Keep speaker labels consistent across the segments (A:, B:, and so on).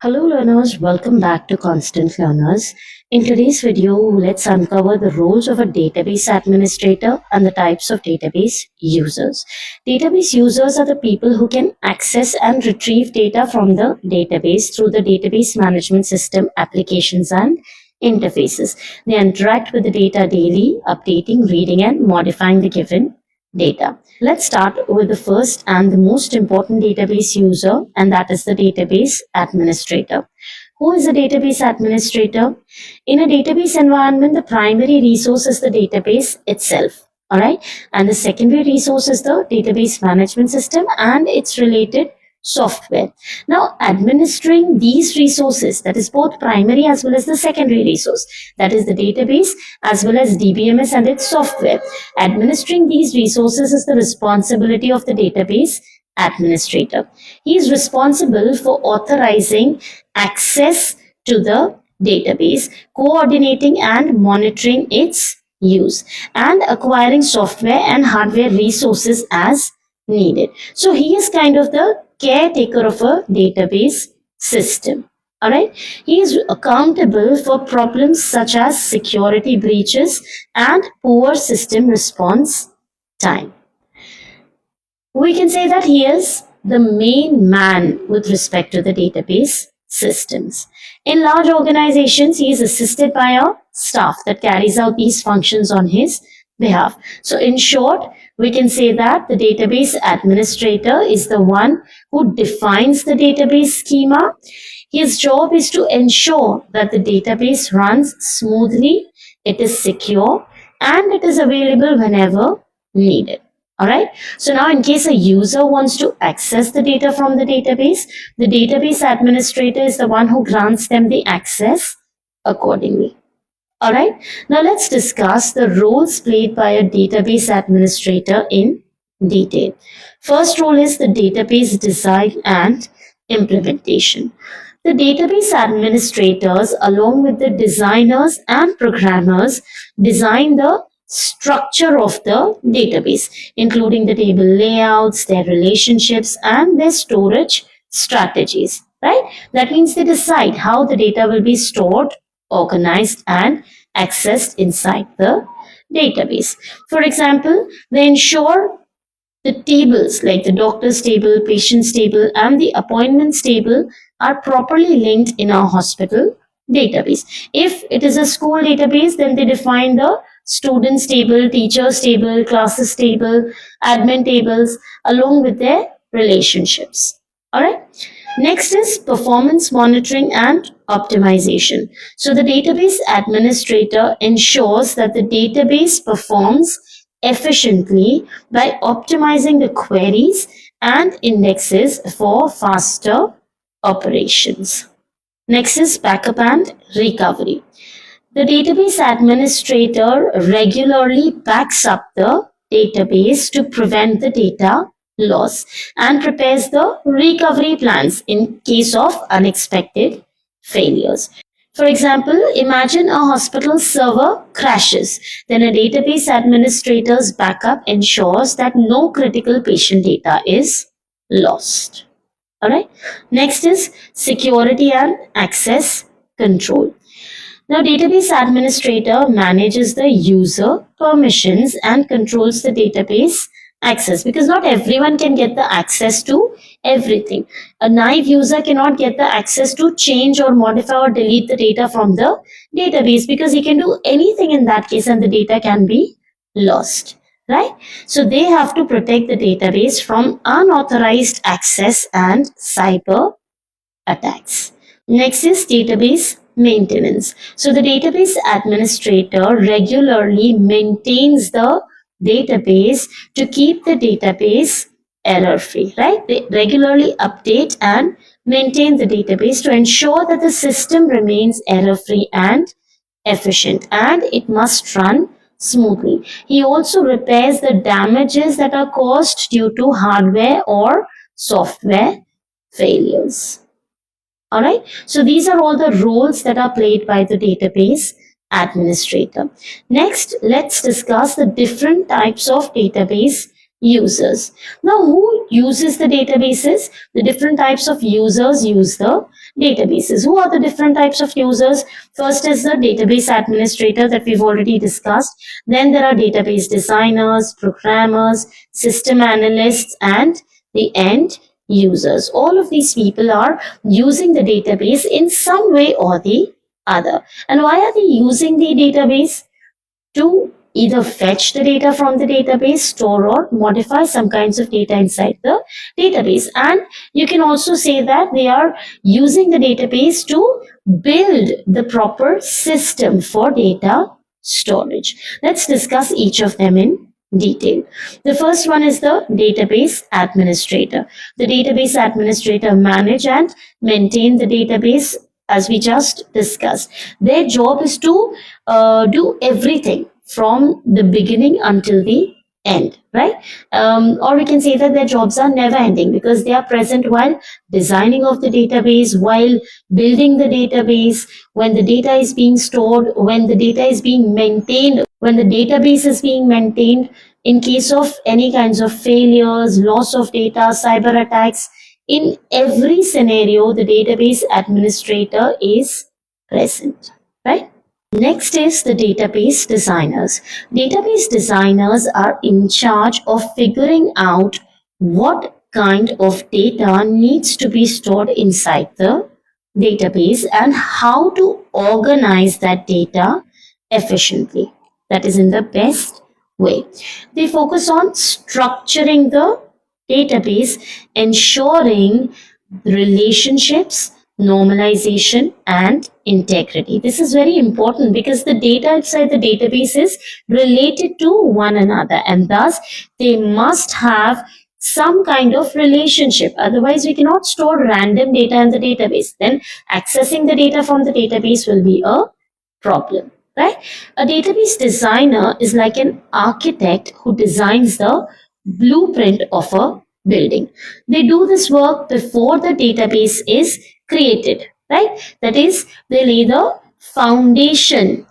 A: Hello learners, welcome back to Constant Learners. In today's video, let's uncover the roles of a database administrator and the types of database users. Database users are the people who can access and retrieve data from the database through the database management system applications and interfaces. They interact with the data daily, updating, reading and modifying the given data. Let's start with the first and the most important database user, and that is the database administrator. Who is a database administrator? In a database environment, the primary resource is the database itself. All right. And the secondary resource is the database management system and its related software. Now, administering these resources, that is both primary as well as the secondary resource, that is the database as well as DBMS and its software. Administering these resources is the responsibility of the database administrator. He is responsible for authorizing access to the database, coordinating and monitoring its use, and acquiring software and hardware resources as needed. So he is kind of the caretaker of a database system. All right. He is accountable for problems such as security breaches and poor system response time. We can say that he is the main man with respect to the database systems. In large organizations, he is assisted by a staff that carries out these functions on his behalf. So in short, we can say that the database administrator is the one who defines the database schema. His job is to ensure that the database runs smoothly, it is secure, and it is available whenever needed. All right. So now in case a user wants to access the data from the database administrator is the one who grants them the access accordingly. All right. Now let's discuss the roles played by a database administrator in detail. First role is the database design and implementation. The database administrators, along with the designers and programmers, design the structure of the database, including the table layouts, their relationships, and their storage strategies, right? That means they decide how the data will be stored, organized, and accessed inside the database. For example, they ensure the tables like the doctor's table, patient's table, and the appointments table are properly linked in our hospital database. If it is a school database, then they define the students table, teachers table, classes table, admin tables, along with their relationships. All right. Next is performance monitoring and optimization. So the database administrator ensures that the database performs efficiently by optimizing the queries and indexes for faster operations. Next is backup and recovery. The database administrator regularly backs up the database to prevent the data loss and prepares the recovery plans in case of unexpected failures. For example, imagine a hospital server crashes. Then a database administrator's backup ensures that no critical patient data is lost. All right. Next is security and access control. Now, database administrator manages the user permissions and controls the database access, because not everyone can get the access to everything. A naive user cannot get the access to change or modify or delete the data from the database, because he can do anything in that case and the data can be lost, right? So they have to protect the database from unauthorized access and cyber attacks. Next is database maintenance. So the database administrator regularly maintains the database to keep the database error free, right? They regularly update and maintain the database to ensure that the system remains error free and efficient, and it must run smoothly. He also repairs the damages that are caused due to hardware or software failures. All right. So these are all the roles that are played by the database administrator. Next, let's discuss the different types of database users. Now, who uses the databases? The different types of users use the databases. Who are the different types of users? First is the database administrator that we've already discussed. Then there are database designers, programmers, system analysts, and the end users. All of these people are using the database in some way or the other. And why are they using the database? To either fetch the data from the database, store or modify some kinds of data inside the database. And you can also say that they are using the database to build the proper system for data storage. Let's discuss each of them in detail. The first one is the database administrator. The database administrator manage and maintain the database as we just discussed. Their job is to do everything from the beginning until the end, right? Or we can say that their jobs are never ending because they are present while designing of the database, while building the database, when the data is being stored, when the data is being maintained, when the database is being maintained, in case of any kinds of failures, loss of data, cyber attacks. In every scenario, the database administrator is present, right? Next is the database designers. Database designers are in charge of figuring out what kind of data needs to be stored inside the database and how to organize that data efficiently. That is in the best way. They focus on structuring the database, ensuring relationships, normalization, and integrity. This is very important because the data inside the database is related to one another, and thus they must have some kind of relationship. Otherwise, we cannot store random data in the database. Then accessing the data from the database will be a problem, right? A database designer is like an architect who designs the blueprint of a building. They do this work before the database is created, right? That is, they lay the foundation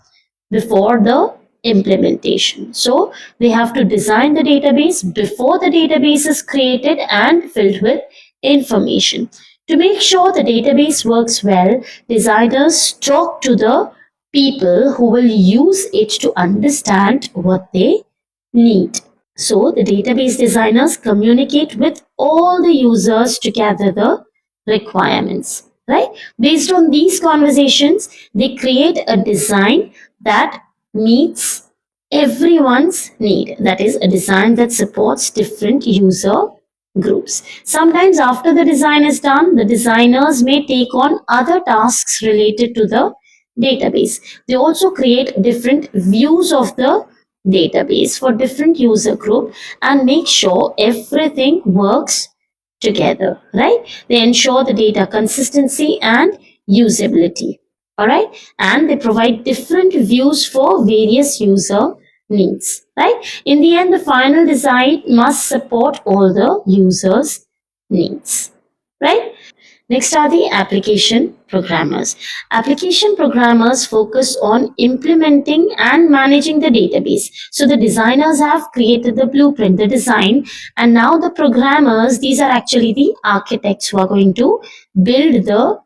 A: before the implementation. So they have to design the database before the database is created and filled with information. To make sure the database works well, designers talk to the people who will use it to understand what they need. So the database designers communicate with all the users to gather the requirements, right? Based on these conversations, they create a design that meets everyone's need. That is a design that supports different user groups. Sometimes after the design is done, the designers may take on other tasks related to the database. They also create different views of the database for different user group and make sure everything works together, right? They ensure the data consistency and usability, all right? And they provide different views for various user needs, right? In the end, the final design must support all the users' needs, right? Next are the application programmers. Application programmers focus on implementing and managing the database. So the designers have created the blueprint, the design, and now the programmers, these are actually the architects who are going to build the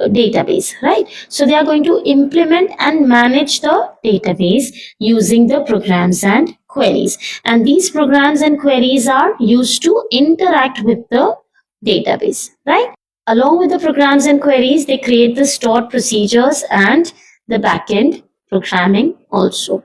A: database, right? So they are going to implement and manage the database using the programs and queries. And these programs and queries are used to interact with the database, right? Along with the programs and queries, they create the stored procedures and the backend programming also.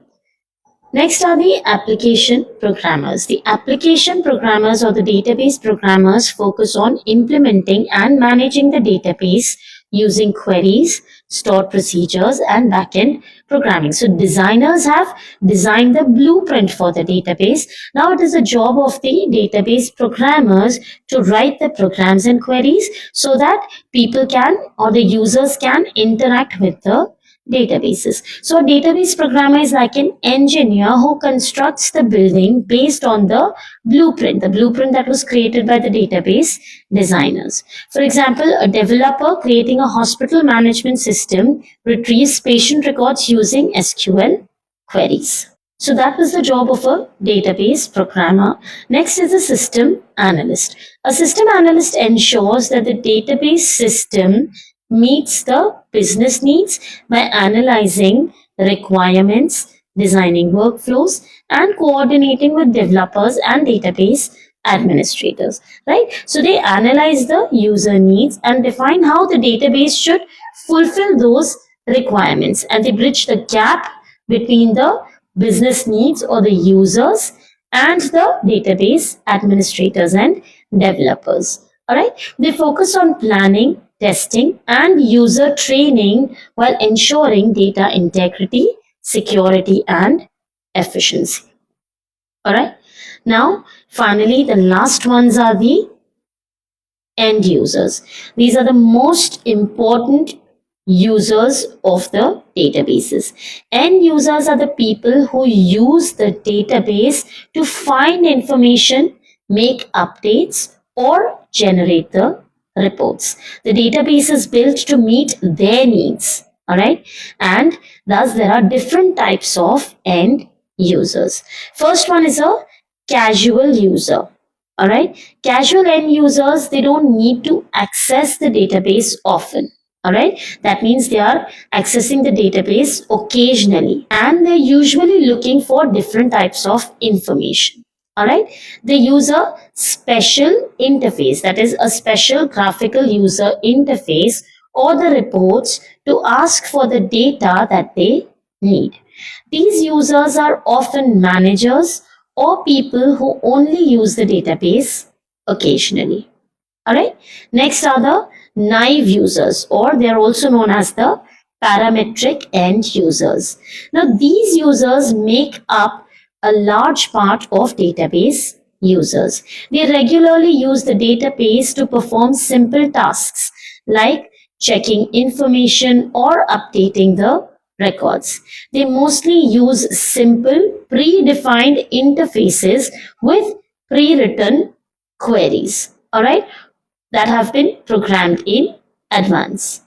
A: Next are the application programmers. The application programmers or the database programmers focus on implementing and managing the database using queries, stored procedures, and backend programming. So designers have designed the blueprint for the database. Now it is the job of the database programmers to write the programs and queries so that people can or the users can interact with the databases. So a database programmer is like an engineer who constructs the building based on the blueprint that was created by the database designers. For example, a developer creating a hospital management system retrieves patient records using SQL queries. So that was the job of a database programmer. Next is a system analyst. A system analyst ensures that the database system meets the business needs by analyzing requirements, designing workflows, and coordinating with developers and database administrators, right? So they analyze the user needs and define how the database should fulfill those requirements, and they bridge the gap between the business needs or the users and the database administrators and developers. All right, they focus on planning, testing, and user training while ensuring data integrity, security, and efficiency. All right, now finally, the last ones are the end users. These are the most important users of the databases. End users are the people who use the database to find information, make updates, or generate the reports. The database is built to meet their needs. All right, and thus there are different types of end users. First one is a casual user. All right, casual end users, they don't need to access the database often. All right, that means they are accessing the database occasionally, and they're usually looking for different types of information. All right, they use a special interface, that is a special graphical user interface, or the reports to ask for the data that they need. These users are often managers or people who only use the database occasionally. All right. Next are the naive users, or they are also known as the parametric end users. Now, these users make up a large part of database users. They regularly use the database to perform simple tasks like checking information or updating the records. They mostly use simple predefined interfaces with pre-written queries, all right, that have been programmed in advance.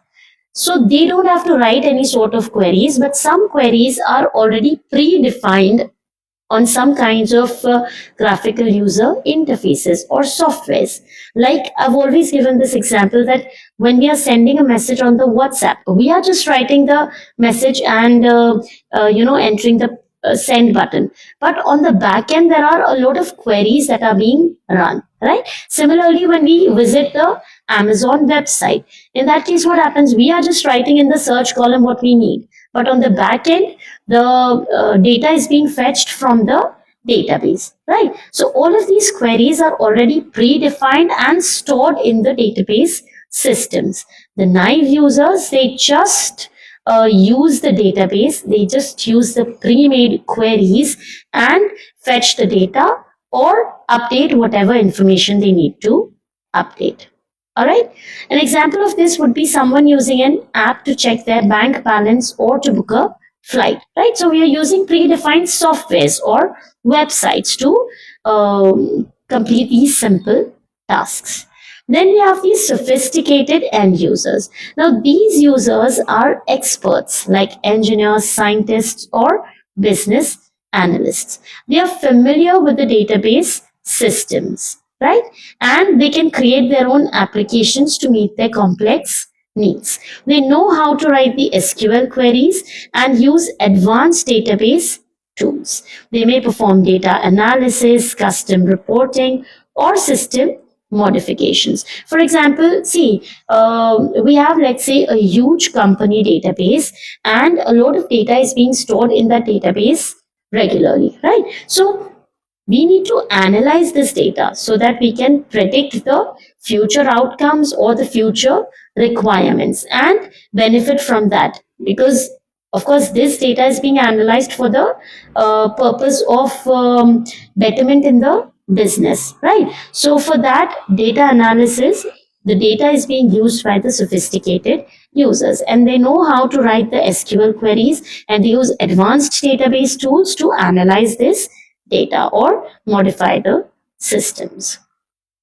A: So they don't have to write any sort of queries, but some queries are already predefined on some kinds of graphical user interfaces or softwares. Like I've always given this example that when we are sending a message on the WhatsApp, we are just writing the message and entering the send button. But on the back end, there are a lot of queries that are being run, right? Similarly, when we visit the Amazon website, in that case, what happens? We are just writing in the search column what we need. But on the back end, the data is being fetched from the database, right? So all of these queries are already predefined and stored in the database systems. The naive users, they just use the database, they just use the pre-made queries and fetch the data or update whatever information they need to update. All right. An example of this would be someone using an app to check their bank balance or to book a flight, right? So we are using predefined softwares or websites to complete these simple tasks. Then we have these sophisticated end users. Now, these users are experts like engineers, scientists, or business analysts. They are familiar with the database systems, right? And they can create their own applications to meet their complex needs. They know how to write the SQL queries and use advanced database tools. They may perform data analysis, custom reporting, or system modifications. For example, see, we have, let's say, a huge company database, and a lot of data is being stored in that database regularly, right? So we need to analyze this data so that we can predict the future outcomes or the future requirements and benefit from that, because of course this data is being analyzed for the purpose of betterment in the business, right? So for that data analysis, the data is being used by the sophisticated users, and they know how to write the SQL queries, and they use advanced database tools to analyze this data or modify the systems.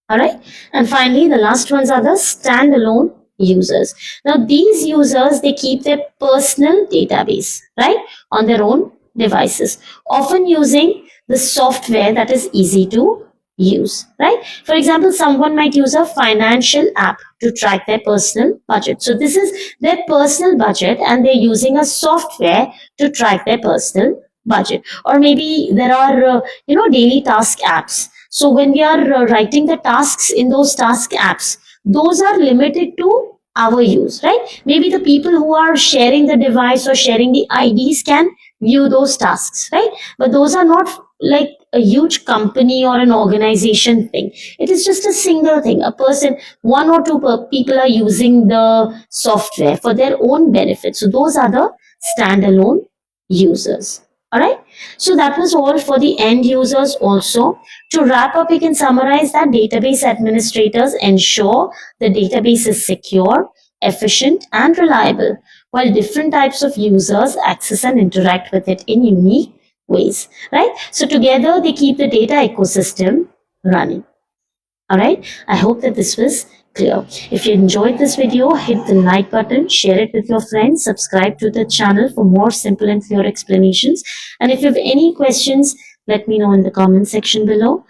A: All right. And finally, the last ones are the standalone users. Now, these users, they keep their personal database, right, on their own devices, often using the software that is easy to use, right? For example, someone might use a financial app to track their personal budget. So this is their personal budget and they're using a software to track their personal budget. Or maybe there are, daily task apps. So when we are writing the tasks in those task apps, those are limited to our use, right? Maybe the people who are sharing the device or sharing the IDs can view those tasks, right? But those are not like a huge company or an organization thing. It is just a single thing. A person, one or two people are using the software for their own benefit. So those are the standalone users. All right. So that was all for the end users also. To wrap up, we can summarize that database administrators ensure the database is secure, efficient, and reliable, while different types of users access and interact with it in unique ways, right? So together they keep the data ecosystem running. All right. I hope that this was clear. If you enjoyed this video, hit the like button, share it with your friends, subscribe to the channel for more simple and clear explanations. And if you have any questions, let me know in the comment section below.